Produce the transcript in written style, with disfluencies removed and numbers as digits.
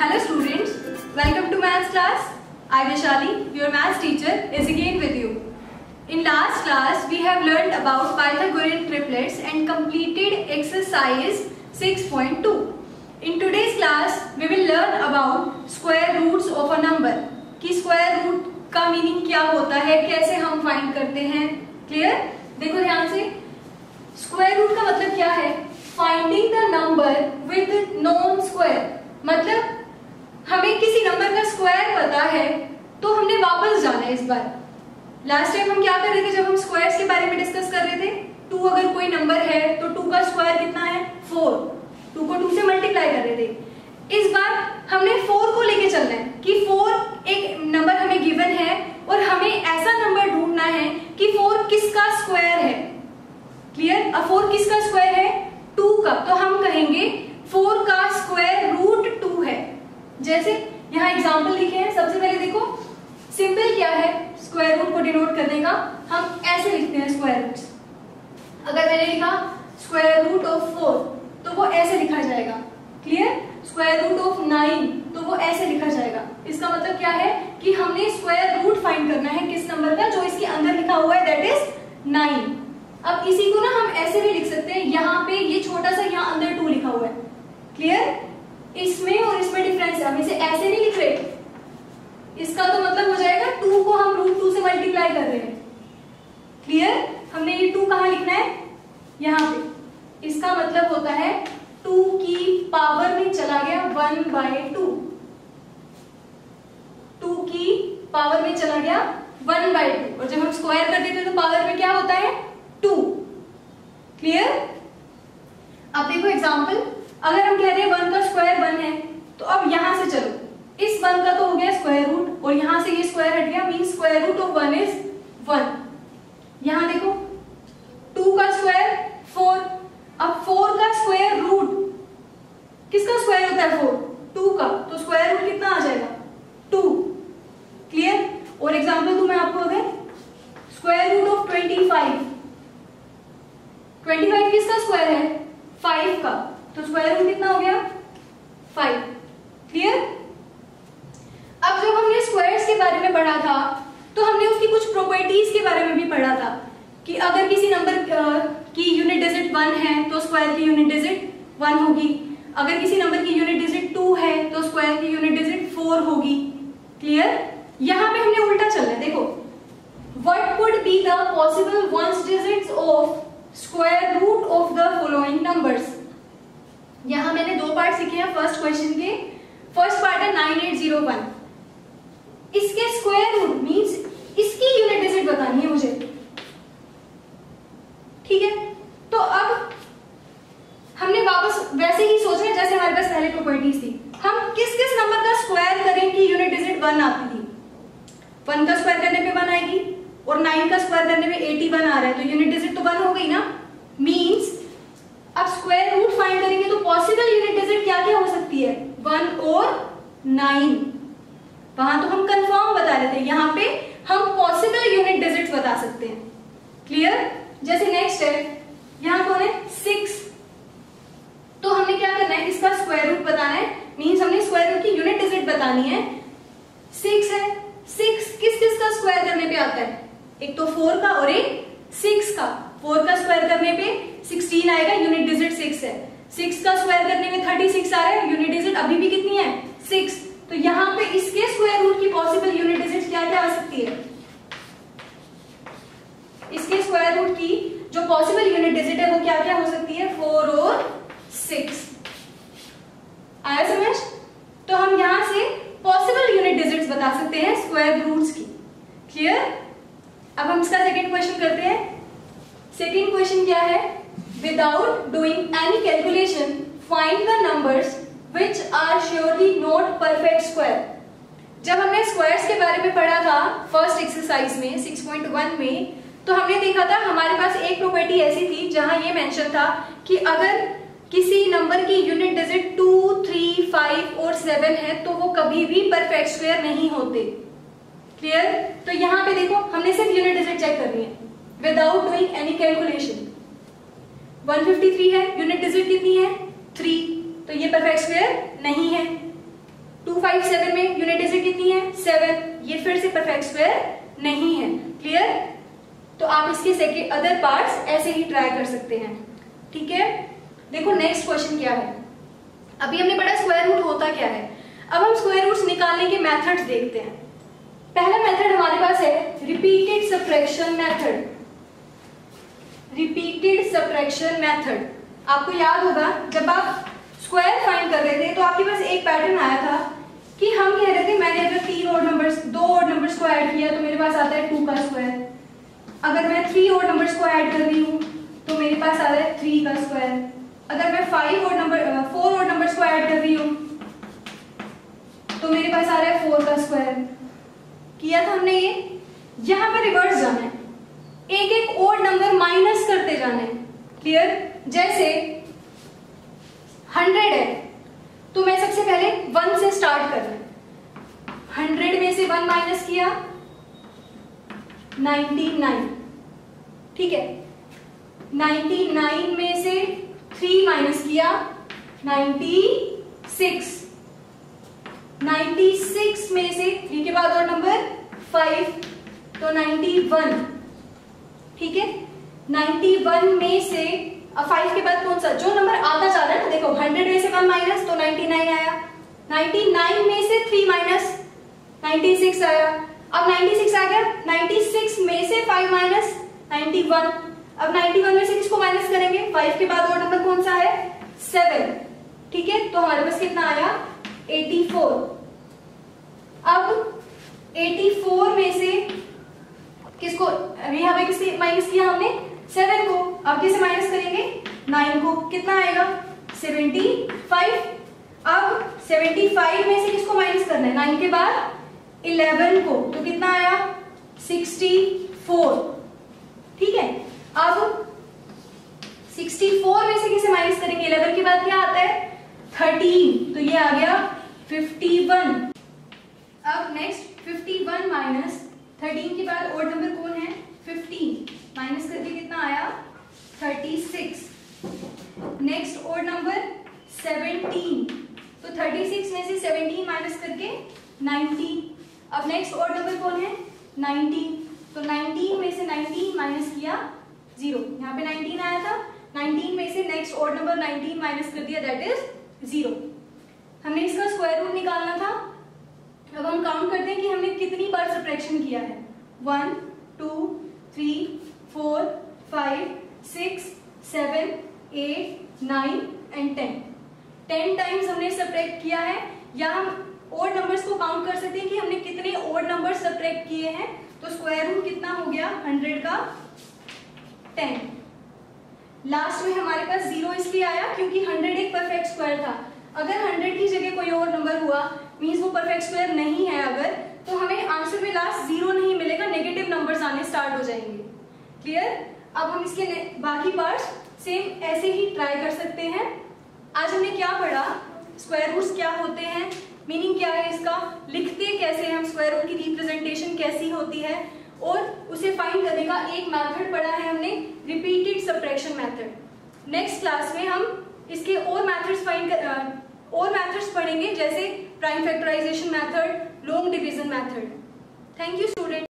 Hello students, welcome to maths class. I Vaishali, your maths teacher, is again with you. In last class, we have learned about Pythagorean triplets and completed exercise 6.2. In today's class, we will learn about square roots of a number. कि square root का meaning क्या होता है, कैसे हम find करते हैं. Clear? देखो ध्यान से. स्क्वायर रूट का मतलब क्या है? Finding the number with non square. मतलब हमें किसी नंबर का स्क्वायर पता है तो हमने वापस जाना है इस बार. लास्ट टाइम हम क्या कर रहे थे जब हम स्क्वायर्स के बारे में डिस्कस कर रहे थे? 2 अगर कोई नंबर है तो 2 का स्क्वायर कितना है? 4. 2 को 2 से मल्टीप्लाई कर रहे थे. इस बार हमने 4 को लेके चलना है कि 4 एक नंबर हमें गिवन है और हमें ऐसा नंबर ढूंढना है कि 4 किसका स्क्वायर है. क्लियर? अब 4 किसका स्क्वायर है? 2 का. तो हम कहेंगे 4 का स्क्वायर रूट 2 है. जैसे यहाँ एग्जाम्पल लिखे हैं. सबसे पहले देखो सिंपल क्या है स्क्वायर रूट को डिनोट करने का. हम ऐसे लिखते हैं स्क्वायर रूट. अगर मैंने लिखा स्क्वायर रूट ऑफ 4 तो वो ऐसे लिखा जाएगा. क्लियर? स्क्वायर रूट ऑफ 9 तो वो ऐसे लिखा जाएगा. इसका मतलब क्या है कि हमने स्क्वायर रूट फाइंड करना है किस नंबर का, जो इसके अंदर लिखा हुआ है, दैट इज 9. अब इसी को ना हम ऐसे भी लिख सकते हैं. यहाँ पे ये छोटा सा यहाँ अंदर 2 लिखा हुआ है. क्लियर? इसमें और इसमें डिफरेंस है. हम इसे ऐसे नहीं लिख रहे. इसका तो मतलब हो जाएगा 2 को हम रूट 2 से मल्टीप्लाई कर रहे हैं. क्लियर? हमने ये 2 कहाँ लिखना है? यहाँ पे. इसका मतलब होता है 2 की पावर में चला गया 1/2. 2 की पावर में चला गया 1/2. और जब हम स्क्वायर कर देते हैं तो पावर में क्या होता है? 2. क्लियर? अब देखो एग्जांपल. अगर हम कह रहे हैं 1 का स्क्वायर 1 है तो अब यहां से चलो. इस 1 का तो हो गया स्क्वायर रूट और यहां से ये स्क्वायर हट गया, mean square root of 1 is 1. यहां देखो 2 का स्क्वायर 4. अब 4 का स्क्वायर रूट किसका स्क्वायर होता है? 4. 2 का. तो स्क्वायर रूट कितना आ जाएगा? 2. क्लियर? और एग्जांपल दूं मैं आपको. अगर स्क्वायर रूट ऑफ 25 किसका स्क्वायर है? 5 का. तो स्क्वायर रूट कितना हो गया? 5. क्लियर? अब जब हमने स्क्वायर्स के बारे में पढ़ा था तो हमने उसकी कुछ प्रॉपर्टीज के बारे में भी पढ़ा था कि अगर किसी नंबर की यूनिट डिजिट 1 है तो स्क्वायर की यूनिट डिजिट 1 होगी. अगर किसी नंबर की यूनिट डिजिट 2 है तो स्क्वायर की यूनिट डिजिट 4 होगी. क्लियर? यहां पे हमने उल्टा चलना है. देखो what would be the possible ones digits of square root of the following numbers. यहां मैंने 2 पार्ट सीखे हैं फर्स्ट क्वेश्चन के. फर्स्ट पार्ट है 9801. इसके स्क्वायर रूट मींस इसकी यूनिट डिजिट बतानी है मुझे. ठीक है? तो अब हमने वापस वैसे ही सोचना है जैसे हमारे पास पहले प्रॉपर्टीज थी. हम किस किस नंबर का स्क्वायर करें कि यूनिट डिजिट 1 आती थी. 1 का स्क्वायर करने पे 1 आएगी और 9 का स्क्वायर करने पे 81 आ रहा है. तो यूनिट डिजिट तो 1 हो गई ना. मींस अब स्क्वायर रूट फाइंड करेंगे तो पॉसिबल यूनिट डिजिट क्या क्या हो सकती है? 1 और 9. वहां तो हम कंफर्म बता रहे थे, यहाँ पे हम पॉसिबल यूनिट डिजिट्स बता सकते हैं. क्लियर? जैसे नेक्स्ट है, यहाँ कौन है? 6. तो हमने क्या करना है? इसका स्क्वायर रूट बताना है. मींस हमने स्क्वायर रूट की यूनिट डिजिट बतानी है. 6 है. 6 किस किस का स्क्वायर करने पे आता है? एक तो 4 का और एक 6 का. 4 का स्क्वायर करने पे 16 आएगा, यूनिट डिजिट 6 है. 6 का स्क्वायर करने में 36 आ रहा है, यूनिट डिजिट अभी भी कितनी है? 6. तो यहाँ पे इसके स्क्वायर रूट की पॉसिबल यूनिट डिजिट क्या क्या आ सकती है? इसके स्क्वायर रूट की जो पॉसिबल यूनिट डिजिट है वो क्या क्या हो सकती है? 4 और 6. आया समझ? तो हम यहां से पॉसिबल यूनिट डिजिट्स बता सकते हैं स्क्वायर रूट्स की. क्लियर? अब हम इसका सेकंड क्वेश्चन करते हैं. सेकंड क्वेश्चन क्या है? Without doing any calculation find the numbers which are surely not perfect square. जब हमने स्क्वायर्स के बारे में पढ़ा था फर्स्ट एक्सरसाइज में 6.1 में, तो हमने देखा था हमारे पास एक प्रॉपर्टी ऐसी थी जहां ये मेंशन था कि अगर किसी नंबर की यूनिट डिजिट 2, 3, 5 और 7 है तो वो कभी भी परफेक्ट स्क्वायर नहीं होते. क्लियर? तो यहाँ पे देखो हमने सिर्फ यूनिट डिजिट चेक करनी है विदाउट डूइंग एनी कैलकुलेशन. 153 है, यूनिट डिजिट कितनी है? 3. तो ये परफेक्ट स्क्वायर नहीं है. 257 में यूनिट डिजिट कितनी है 7, ये फिर से परफेक्ट स्क्वायर नहीं है। क्लियर? तो आप इसके सेकेंड अदर पार्ट्स ऐसे ही ट्राई कर सकते हैं। ठीक है, देखो नेक्स्ट क्वेश्चन क्या है। अभी हमने पढ़ा स्क्वायर रूट होता क्या है, अब हम स्क्वायर रूट्स निकालने के मेथड्स देखते हैं। पहला मेथड हमारे पास है repeated subtraction method. Repeated subtraction method, आपको याद होगा जब आप स्क्वायर फाइंड कर रहे थे तो आपके पास एक पैटर्न आया था कि हम कह रहे थे मैंने अगर 2 ऑड नंबर्स को ऐड किया तो मेरे पास आता है 2 का स्क्वायर। अगर मैं 3 ऑड नंबर्स को ऐड कर रही हूँ तो मेरे पास आ रहा है 3 का स्क्वायर। अगर मैं 4 ऑड नंबर्स को ऐड कर रही हूँ तो मेरे पास आ रहा है 4 का स्क्वायर। किया था हमने ये। यहां पर रिवर्स जाना है, एक एक ऑड नंबर माइनस करते जाना है। क्लियर? जैसे 100 है तो मैं सबसे पहले 1 से स्टार्ट करना है। 100 में से 1 माइनस किया 99। ठीक है, 99 में से 3 माइनस किया 96। 96 में से 3 के बाद और नंबर 5 तो 91। ठीक है, 91 में से अब 5 के बाद कौन सा जो नंबर आता जा रहा है ना, देखो 100 में से 1 माइनस तो 99 आया, 99 में से 3 माइनस 96 आया। अब 96 आ गया, 96 में से 5 माइनस 91। अब 91 में से किसको माइनस करेंगे, 5 के बाद और नंबर कौन सा है 7। ठीक है, तो हमारे पास कितना आया 84। अब 84 में से किसको, यहाँ पे किससे माइनस किया हमने 7 को, अब किसे माइनस करेंगे 9 को, कितना आएगा 75। अब 75 में से किसको माइनस करना है 9 के बाद 11 को, तो कितना आया 64। ठीक है, अब 64 में से किसे माइनस करेंगे 11 के बाद क्या आता है 13, तो ये आ गया 51। अब नेक्स्ट 51 माइनस 13 के बाद ऑड नंबर कौन है 15, माइनस करके कितना आया 36। नेक्स्ट ऑड नंबर 17, तो 36 में से 17 माइनस करके 19। अब नेक्स्ट ऑड नंबर कौन है 19, तो 19 में से 19 माइनस किया 0, यहाँ पे 19 आया था, 19 में से नेक्स्ट ऑड नंबर 19 माइनस कर दिया, दैट इज 0। हमने इसका स्क्वायर रूट निकालना था। अब हम काउंट करते हैं कि हमने कितनी बार सब्ट्रैक्शन किया है, 1 2 3 4 5 6 7 8 9 एंड 10 टाइम्स हमने सब्ट्रैक्ट किया है। या हम ऑड नंबर्स को काउंट कर सकते हैं कि हमने कितने ऑड नंबर्स सब्ट्रैक्ट किए हैं, तो स्क्वायर रूट कितना हो गया 100 का 10। लास्ट में हमारे पास 0 इसलिए आया क्योंकि 100 एक परफेक्ट स्क्वायर था। अगर 100 की जगह कोई और नंबर हुआ मींस वो परफेक्ट स्क्वायर नहीं है अगर, तो हमें आंसर में लास्ट 0 नहीं मिलेगा, नेगेटिव नंबर्स आने स्टार्ट हो जाएंगे। क्लियर? अब हम इसके बाकी पार्ट्स सेम ऐसे ही ट्राई कर सकते हैं। आज हमने क्या पढ़ा, स्क्वायर रूट्स क्या होते हैं, मीनिंग क्या है इसका, लिखते कैसे हम, स्क्वायर रूट की रिप्रेजेंटेशन कैसी होती है, और उसे फाइंड करने का एक मेथड पढ़ा है हमने, repeated subtraction method. Next class में हम इसके और मेथड्स पढ़ेंगे, जैसे prime factorization method, long division method. Thank you student.